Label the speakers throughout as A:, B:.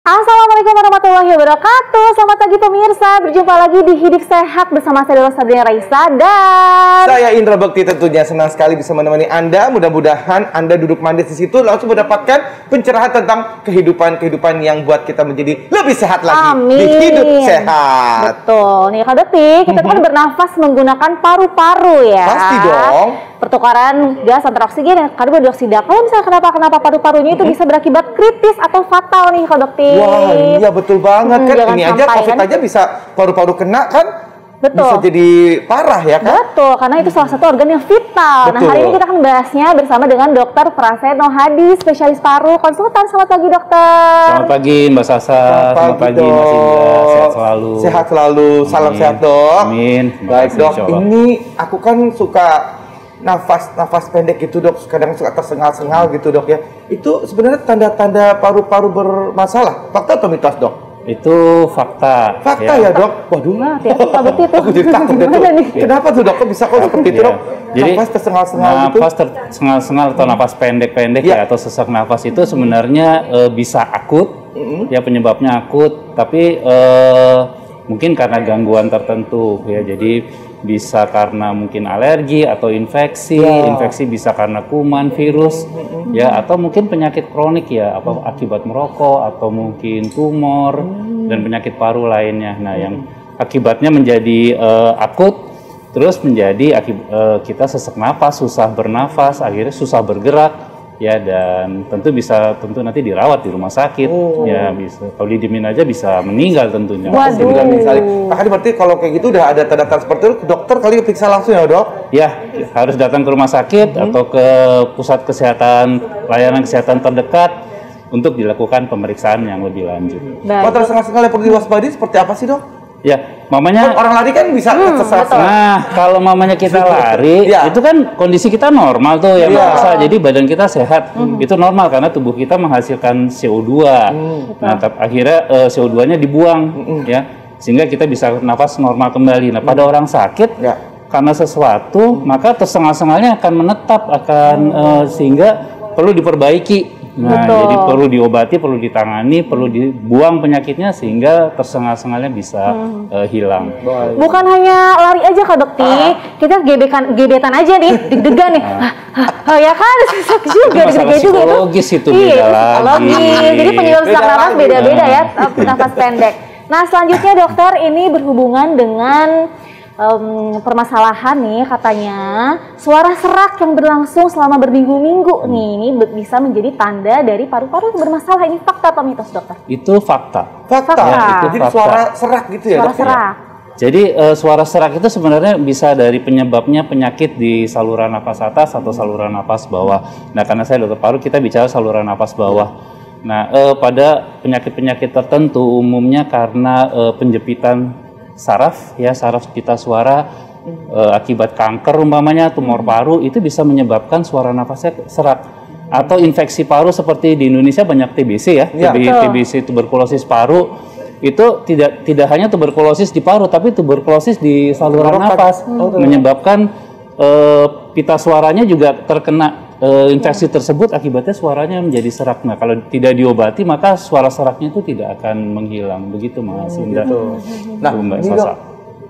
A: Assalamualaikum warahmatullahi wabarakatuh. Selamat pagi pemirsa. Berjumpa lagi di Hidup Sehat bersama saya Sabrina Raisa dan
B: saya Indra Bekti. Tentunya senang sekali bisa menemani Anda. Mudah-mudahan Anda duduk manis di situ langsung mendapatkan pencerahan tentang kehidupan yang buat kita menjadi lebih sehat lagi.
A: Amin.
B: Di Hidup Sehat.
A: Betul. Nih Kak Bekti, kita kan bernafas menggunakan paru-paru ya.
B: Pasti dong.
A: Pertukaran gas antara oksigen dan karbon dioksida. Kalau misalnya kenapa paru-parunya itu bisa berakibat kritis atau fatal nih Kak Bekti.
B: Wah, iya betul banget kan. Ini aja COVID
A: kan?
B: aja bisa paru-paru kena kan?
A: Betul.
B: Bisa jadi parah ya kan?
A: Betul, karena itu salah satu organ yang vital.
B: Betul.
A: Nah, hari ini kita akan bahasnya bersama dengan Dr. Prasetno Hadi, spesialis paru konsultan. Selamat pagi, dokter.
C: Selamat pagi, Mbak Sasa. Selamat pagi, Mas Indra. Sehat selalu.
B: Sehat selalu. Salam sehat, dok.
C: Amin.
B: Baik, dok. Ini aku kan suka nafas pendek gitu, dok. Kadang suka tersengal-sengal gitu, dok ya. Itu sebenarnya tanda-tanda paru-paru bermasalah. Fakta atau mitos, dok?
C: Itu fakta.
B: Fakta ya, dok? Waduh.
A: Hati-hati Pak Bekti itu.
B: Aku jadi takut deh, dok. Kenapa tuh, dok? Kok bisa seperti itu, dok?
C: Jadi
B: nafas tersengal-sengal gitu?
C: Nafas tersengal-sengal atau nafas pendek-pendek ya, atau sesak nafas itu sebenarnya bisa akut, ya penyebabnya akut, tapi mungkin karena gangguan tertentu ya, jadi bisa karena mungkin alergi atau infeksi, infeksi bisa karena kuman, virus, ya, atau mungkin penyakit kronik ya, apa akibat merokok atau mungkin tumor dan penyakit paru lainnya. Nah, yang akibatnya menjadi akut, terus menjadi kita sesak napas, susah bernafas, akhirnya susah bergerak. Ya, dan tentu nanti dirawat di rumah sakit. Ya, bisa kalau didiemin aja bisa meninggal tentunya.
A: Waduh.
B: Makanya berarti kalau kayak gitu udah ada tanda-tanda seperti itu, dokter kali periksa langsung ya, dok?
C: Ya, harus datang ke rumah sakit atau ke pusat kesehatan, layanan kesehatan terdekat untuk dilakukan pemeriksaan yang lebih lanjut.
B: Kalau tersengal-sengal yang perlu diwaspadai seperti apa sih, dok?
C: Ya, mamanya
B: orang lari kan bisa tersesat.
C: Nah, kalau mamanya kita lari, itu kan kondisi kita normal tuh ya, Mbak. Jadi badan kita sehat, itu normal karena tubuh kita menghasilkan CO2. Nah, akhirnya CO2-nya dibuang, ya, sehingga kita bisa nafas normal kembali. Nah, pada orang sakit, karena sesuatu, maka tersengal-sengalnya akan menetap, sehingga perlu diperbaiki. Nah, jadi perlu diobati, perlu ditangani, perlu dibuang penyakitnya sehingga tersengal-sengalnya bisa hilang.
A: Bukan hanya lari aja Kak Bekti, kita gebetan aja nih, deg-degan nih. Ya kan, susah juga,
C: masalah psikologis itu beda lagi.
A: Jadi penyebab sesak nafas beda-beda ya, nafas pendek. Nah, selanjutnya dokter, ini berhubungan dengan permasalahan nih, katanya suara serak yang berlangsung selama berminggu-minggu nih, ini bisa menjadi tanda dari paru-paru bermasalah. Ini fakta atau mitos, dokter?
C: Itu fakta.
B: Fakta.
C: Ya, itu
B: jadi
C: fakta.
B: suara serak gitu ya,
A: suara
B: dok?
A: serak.
C: Jadi suara serak itu sebenarnya bisa dari penyebabnya penyakit di saluran napas atas atau saluran napas bawah. Nah, karena saya dokter paru, kita bicara saluran napas bawah. Nah, pada penyakit-penyakit tertentu umumnya karena penjepitan saraf pita suara, akibat kanker umpamanya, tumor paru, itu bisa menyebabkan suara nafasnya serak. Atau infeksi paru seperti di Indonesia banyak TBC ya, TBC tuberkulosis paru. Itu tidak hanya tuberkulosis di paru, tapi tuberkulosis di saluran nafas, menyebabkan pita suaranya juga terkena infeksi tersebut, akibatnya suaranya menjadi serak. Nah, kalau tidak diobati maka suara seraknya itu tidak akan menghilang. Begitu, Mas Indra.
B: Nah, ini dok,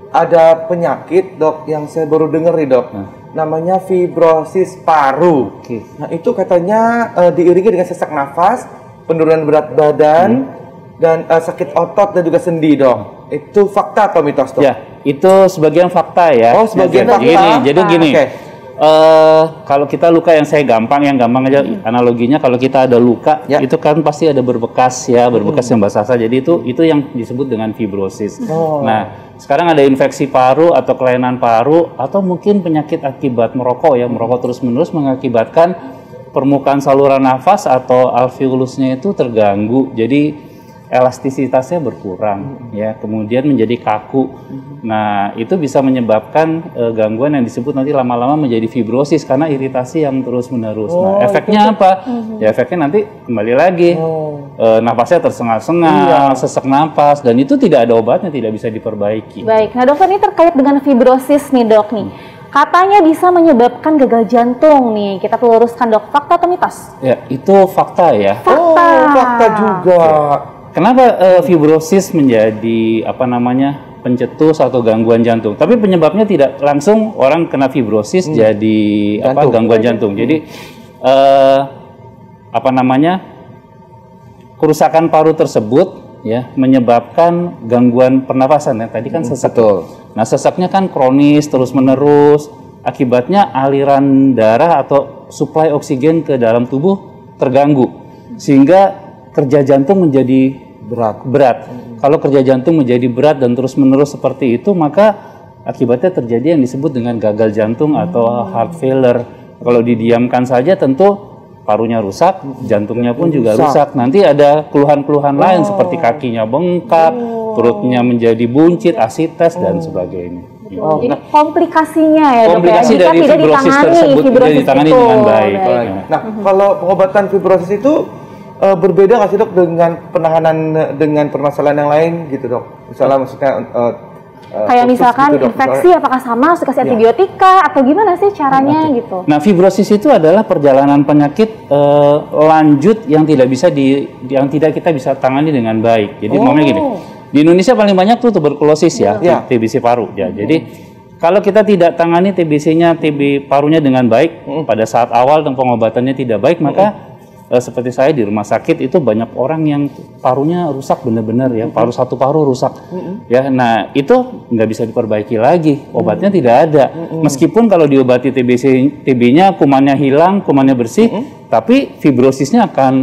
B: ada penyakit, dok, yang saya baru dengar nih, dok. Namanya fibrosis paru. Nah, itu katanya diiringi dengan sesak nafas, penurunan berat badan, dan sakit otot dan juga sendi, dok. Itu fakta atau mitos, dok?
C: Ya, itu sebagian fakta ya.
B: Oh, sebagian fakta.
C: Jadi gini. Kalau kita luka, yang gampang aja analoginya, kalau kita ada luka, itu kan pasti ada berbekas ya, berbekas yang basah. Jadi itu yang disebut dengan fibrosis. Nah, sekarang ada infeksi paru atau kelainan paru, atau mungkin penyakit akibat merokok ya, merokok terus-menerus mengakibatkan permukaan saluran nafas atau alveolusnya itu terganggu. Jadi elastisitasnya berkurang ya, kemudian menjadi kaku. Nah, itu bisa menyebabkan gangguan yang disebut nanti lama-lama menjadi fibrosis karena iritasi yang terus-menerus. Nah, efeknya apa? Ya, efeknya nanti kembali lagi nafasnya tersengal-sengal, sesak napas, dan itu tidak ada obatnya, tidak bisa diperbaiki.
A: Baik, nah dokter, ini terkait dengan fibrosis nih, dok nih. Katanya bisa menyebabkan gagal jantung nih. Kita luruskan, dok. Fakta atau mitos?
C: Ya, itu fakta ya.
A: Fakta.
B: Oh, fakta juga.
C: kenapa fibrosis menjadi apa namanya pencetus atau gangguan jantung? Tapi penyebabnya tidak langsung orang kena fibrosis jadi apa gangguan jantung. Jadi apa namanya kerusakan paru tersebut ya menyebabkan gangguan pernafasan ya. Tadi kan sesak. Nah sesaknya kan kronis terus menerus. Akibatnya aliran darah atau suplai oksigen ke dalam tubuh terganggu sehingga kerja jantung menjadi berat. Kalau kerja jantung menjadi berat dan terus-menerus seperti itu, maka akibatnya terjadi yang disebut dengan gagal jantung atau heart failure. Kalau didiamkan saja tentu parunya rusak, jantungnya pun juga rusak. Nanti ada keluhan-keluhan lain seperti kakinya bengkak, perutnya menjadi buncit, asites dan sebagainya.
A: Jadi komplikasinya ya dok
C: komplikasi
A: ya, jika
C: dari
A: tidak
C: fibrosis tersebut tidak ditangani dengan baik.
B: Nah, kalau pengobatan fibrosis itu berbeda nggak sih dok dengan penanganan dengan permasalahan yang lain gitu dok? Misalnya maksudnya
A: kayak misalkan
B: gitu,
A: infeksi apakah sama harus dikasih antibiotika atau gimana sih caranya gitu?
C: Nah fibrosis itu adalah perjalanan penyakit lanjut yang tidak kita bisa tangani dengan baik. Jadi momennya gini, di Indonesia paling banyak tuh tuberkulosis ya, TBC paru ya. Jadi kalau kita tidak tangani TB parunya dengan baik pada saat awal dan pengobatannya tidak baik, maka seperti saya di rumah sakit itu banyak orang yang parunya rusak benar-benar ya, satu paru rusak ya. Nah itu nggak bisa diperbaiki lagi, obatnya tidak ada. Meskipun kalau diobati TB-nya kumannya hilang, kumannya bersih, tapi fibrosisnya akan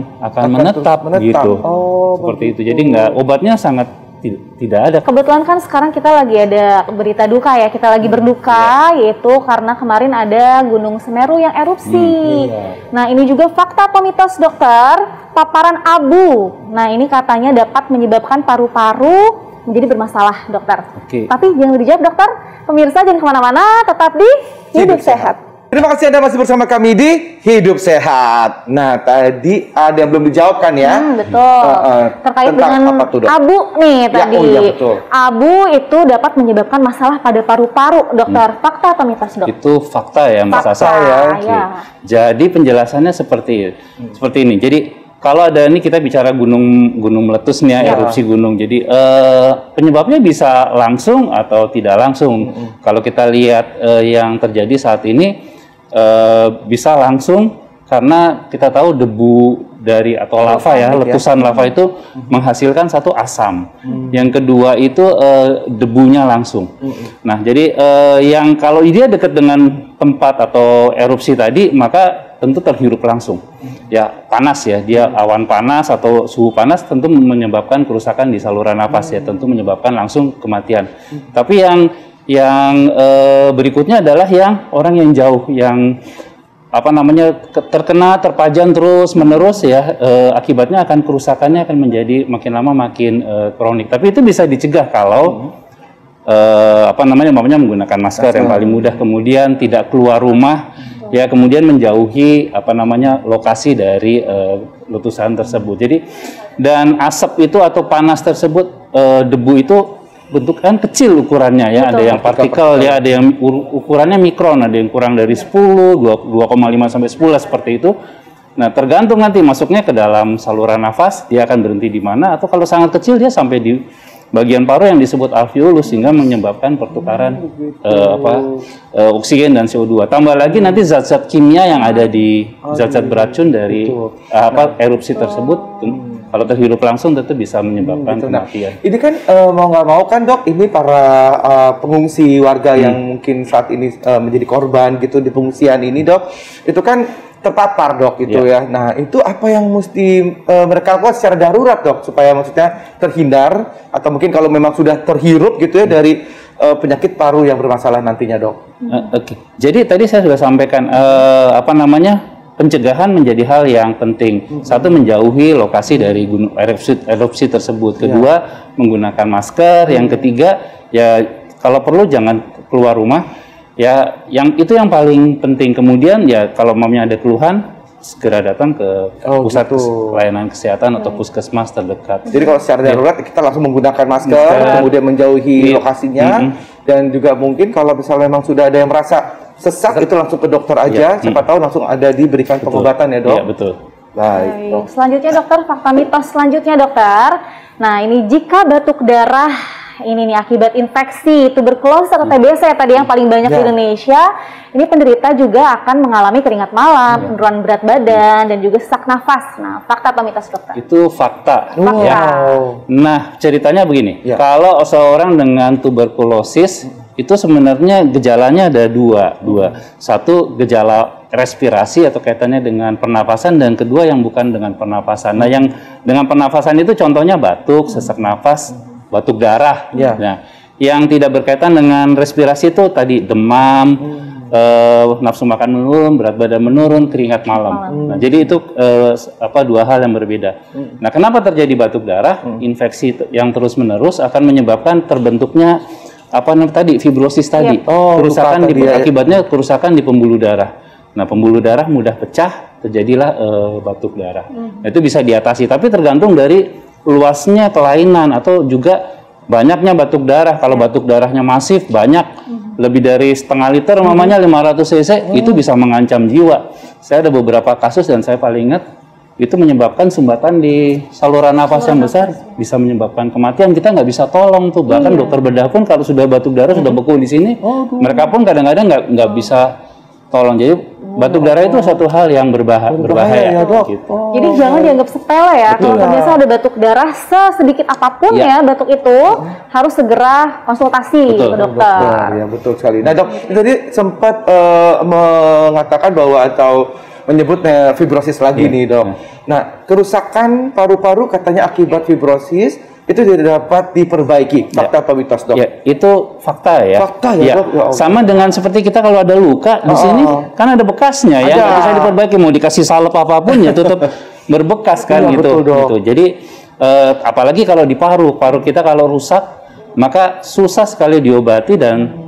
C: menetap gitu. Seperti itu. Jadi obatnya sangat tidak ada.
A: Kebetulan kan sekarang kita lagi ada berita duka ya, kita lagi berduka yaitu karena kemarin ada Gunung Semeru yang erupsi. Nah ini juga fakta atau mitos dokter, paparan abu. Nah ini katanya dapat menyebabkan paru-paru menjadi bermasalah dokter. Tapi jangan dijawab dokter, pemirsa jangan kemana-mana, tetap di Hidup Sehat.
B: Terima kasih Anda masih bersama kami di Hidup Sehat. Nah, tadi ada yang belum dijawab kan ya?
A: Betul. Terkait dengan abu nih tadi.
B: Betul.
A: Abu itu dapat menyebabkan masalah pada paru-paru, dokter. Fakta atau mitos, dok?
C: Itu fakta ya, Mbak Sasa.
A: Ya.
C: Jadi penjelasannya seperti ini. Jadi kalau ada ini kita bicara gunung meletus nih ya, erupsi gunung. Jadi penyebabnya bisa langsung atau tidak langsung. Kalau kita lihat yang terjadi saat ini bisa langsung karena kita tahu debu dari atau lava ya, letusan lava itu menghasilkan satu asam. Yang kedua itu debunya langsung. Nah, jadi yang kalau dia dekat dengan tempat atau erupsi tadi, maka tentu terhirup langsung. Ya, panas ya, dia awan panas atau suhu panas tentu menyebabkan kerusakan di saluran napas ya, tentu menyebabkan langsung kematian. Tapi yang berikutnya adalah yang orang yang jauh, yang terkena terpajan terus menerus ya, akibatnya akan kerusakannya akan menjadi makin lama makin kronik. Tapi itu bisa dicegah kalau menggunakan masker yang paling mudah, kemudian tidak keluar rumah ya, kemudian menjauhi lokasi dari letusan tersebut. Jadi dan asap itu atau panas tersebut, debu itu bentukan kecil ukurannya ya, ada yang partikel ya, ada yang ukurannya mikron, ada yang kurang dari 10, 2,5 sampai 10 seperti itu. Nah, tergantung nanti masuknya ke dalam saluran nafas, dia akan berhenti di mana, atau kalau sangat kecil dia sampai di bagian paru yang disebut alveolus sehingga menyebabkan pertukaran oksigen dan CO2. Tambah lagi nanti zat-zat kimia yang ada di zat-zat beracun dari erupsi tersebut. Kalau terhirup langsung tentu bisa menyebabkan kematian. Ini
B: kan mau nggak mau kan dok, ini para pengungsi warga yang mungkin saat ini menjadi korban gitu di pengungsian ini dok, itu kan terpapar dok gitu ya. Nah itu apa yang mesti mereka lakukan secara darurat dok, supaya maksudnya terhindar atau mungkin kalau memang sudah terhirup gitu ya dari penyakit paru yang bermasalah nantinya dok.
C: Jadi tadi saya sudah sampaikan pencegahan menjadi hal yang penting. Satu, menjauhi lokasi dari gunung erupsi tersebut. Kedua, menggunakan masker. Yang ketiga, ya kalau perlu jangan keluar rumah. Ya, yang paling penting. Kemudian ya kalau mamanya ada keluhan, segera datang ke pusat pelayanan kesehatan atau puskesmas terdekat.
B: Jadi kalau secara darurat kita langsung menggunakan masker, kemudian menjauhi lokasinya, dan juga mungkin kalau misalnya memang sudah ada yang merasa sesak itu langsung ke dokter aja, siapa tahu langsung ada diberikan pengobatan ya dok.
C: Iya betul.
B: Baik.
A: Selanjutnya dokter, fakta mitos selanjutnya dokter. Nah ini jika batuk darah ini nih akibat infeksi tuberkulosis atau TBC ya tadi yang paling banyak di Indonesia, ini penderita juga akan mengalami keringat malam, penurunan berat badan dan juga sesak nafas. Nah fakta atau mitos dokter?
C: Itu fakta.
A: Fakta.
C: Ya. Nah ceritanya begini, kalau seorang dengan tuberkulosis itu sebenarnya gejalanya ada dua. Satu gejala respirasi atau kaitannya dengan pernapasan, dan kedua yang bukan dengan pernapasan. Nah yang dengan pernapasan itu contohnya batuk, sesak nafas, batuk darah. Nah, yang tidak berkaitan dengan respirasi itu tadi demam, nafsu makan menurun, berat badan menurun, keringat malam. Nah, jadi itu dua hal yang berbeda. Nah, kenapa terjadi batuk darah? Infeksi yang terus-menerus akan menyebabkan terbentuknya fibrosis tadi. Kerusakan akibatnya kerusakan di pembuluh darah. Nah, pembuluh darah mudah pecah, terjadilah batuk darah. Nah, itu bisa diatasi, tapi tergantung dari luasnya kelainan atau juga banyaknya batuk darah. Kalau batuk darahnya masif, banyak, lebih dari setengah liter, mamanya 500 cc, itu bisa mengancam jiwa. Saya ada beberapa kasus dan saya paling ingat, itu menyebabkan sumbatan di saluran nafas yang besar, bisa menyebabkan kematian. Kita nggak bisa tolong tuh, bahkan dokter bedah pun kalau sudah batuk darah, sudah beku di sini, mereka pun kadang-kadang nggak bisa tolong. Jadi batuk darah itu satu hal yang berbahaya
B: ya, dok.
C: gitu.
A: Jadi jangan dianggap sepele ya. Kalau terbiasa ada batuk darah sesedikit apapun ya batuk itu harus segera konsultasi ke dokter.
B: Ya betul sekali. Nah dok, tadi sempat mengatakan bahwa atau menyebutnya fibrosis lagi nih dok. Nah kerusakan paru-paru katanya akibat fibrosis itu tidak dapat diperbaiki. Fakta atau mitos dok?
C: Ya, itu fakta ya.
B: Fakta ya, dok. Ya,
C: sama dengan seperti kita kalau ada luka di sini kan ada bekasnya ya, nggak bisa diperbaiki, mau dikasih salep apapun ya tetap berbekas kan gitu.
B: Betul, dok.
C: Gitu. Jadi apalagi kalau di paru kita kalau rusak maka susah sekali diobati dan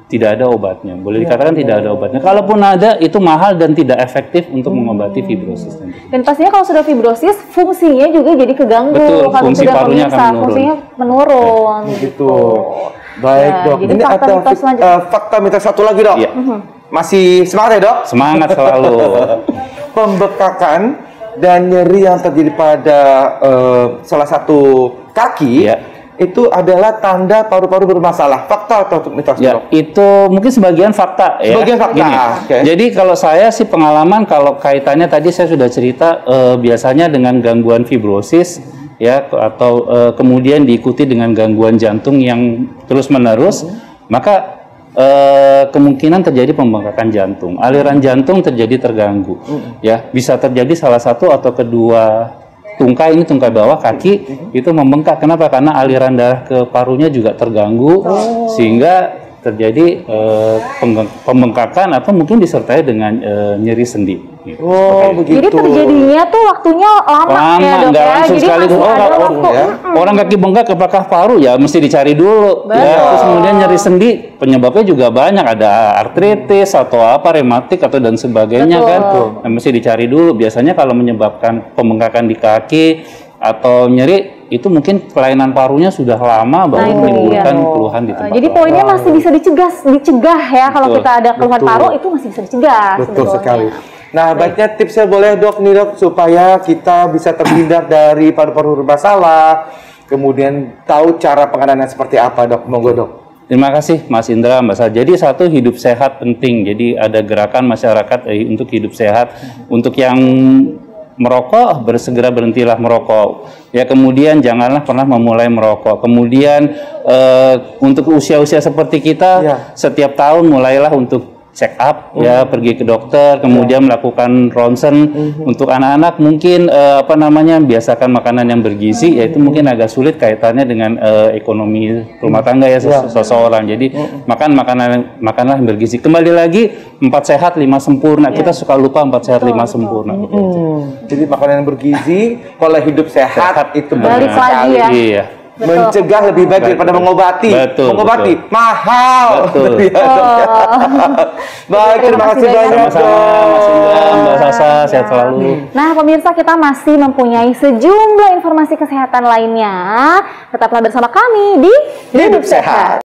C: tidak ada obatnya. Boleh dikatakan tidak ada obatnya. Kalaupun ada, itu mahal dan tidak efektif untuk mengobati fibrosis.
A: Dan pastinya kalau sudah fibrosis, fungsinya juga jadi keganggu.
C: Betul,
A: kalau
C: fungsi
A: sudah
C: parunya akan menurun.
A: Fungsinya menurun.
B: Gitu. Baik dok.
A: Jadi
B: Ini ada fakta mitos satu lagi dok. Masih semangat ya dok?
C: Semangat selalu.
B: Pembekakan dan nyeri yang terjadi pada salah satu kaki itu adalah tanda paru-paru bermasalah. Fakta atau mitos?
C: Ya, itu mungkin sebagian fakta ya.
B: Sebagian fakta.
C: Jadi kalau saya sih pengalaman, kalau kaitannya tadi saya sudah cerita biasanya dengan gangguan fibrosis ya, atau kemudian diikuti dengan gangguan jantung yang terus-menerus, maka kemungkinan terjadi pembengkakan jantung. Aliran jantung terjadi terganggu. Ya, bisa terjadi salah satu atau kedua tungkai, ini tungkai bawah kaki itu membengkak. Kenapa? Karena aliran darah ke parunya juga terganggu, sehingga terjadi pembengkakan atau mungkin disertai dengan nyeri sendi. Gitu.
B: Begitu.
A: Jadi terjadinya tuh waktunya lama ya dok
C: nggak
A: ya.
C: langsung
A: Jadi
C: sekali. Orang kaki bengkak apakah paru ya mesti dicari dulu. Ya, terus kemudian nyeri sendi, penyebabnya juga banyak, ada artritis atau apa, rematik atau dan sebagainya kan. Nah, mesti dicari dulu. Biasanya kalau menyebabkan pembengkakan di kaki atau nyeri, itu mungkin kelainan parunya sudah lama baru menimbulkan keluhan di tempat.
A: Jadi poinnya masih bisa dicegah ya. Kalau kita ada keluhan paru itu masih bisa dicegah.
B: Betul sekali. Nah, baiknya tipsnya boleh dok nih dok, supaya kita bisa terhindar dari paru-paru bermasalah, kemudian tahu cara penanganan seperti apa dok, monggo dok.
C: Terima kasih Mas Indra, Mbak Sal. Jadi satu, hidup sehat penting. Jadi ada gerakan masyarakat untuk hidup sehat. Untuk yang merokok, segera berhentilah merokok. Ya, kemudian janganlah pernah memulai merokok. Kemudian untuk usia-usia seperti kita, setiap tahun mulailah untuk check up, ya, pergi ke dokter, kemudian melakukan ronsen. Untuk anak-anak mungkin biasakan makanan yang bergizi, yaitu mungkin agak sulit kaitannya dengan ekonomi rumah tangga ya seseorang. Jadi makanlah yang bergizi. Kembali lagi 4 sehat 5 sempurna. Kita suka lupa 4 sehat 5 sempurna.
B: Jadi makanan yang bergizi, pola hidup sehat itu
A: balik lagi ya.
C: Iya.
B: Mencegah lebih baik daripada mengobati. Mengobati mahal. Baik, terima kasih banyak.
C: Mbak Sasa, sehat selalu.
A: Nah, pemirsa, kita masih mempunyai sejumlah informasi kesehatan lainnya. Tetaplah bersama kami di Hidup Sehat.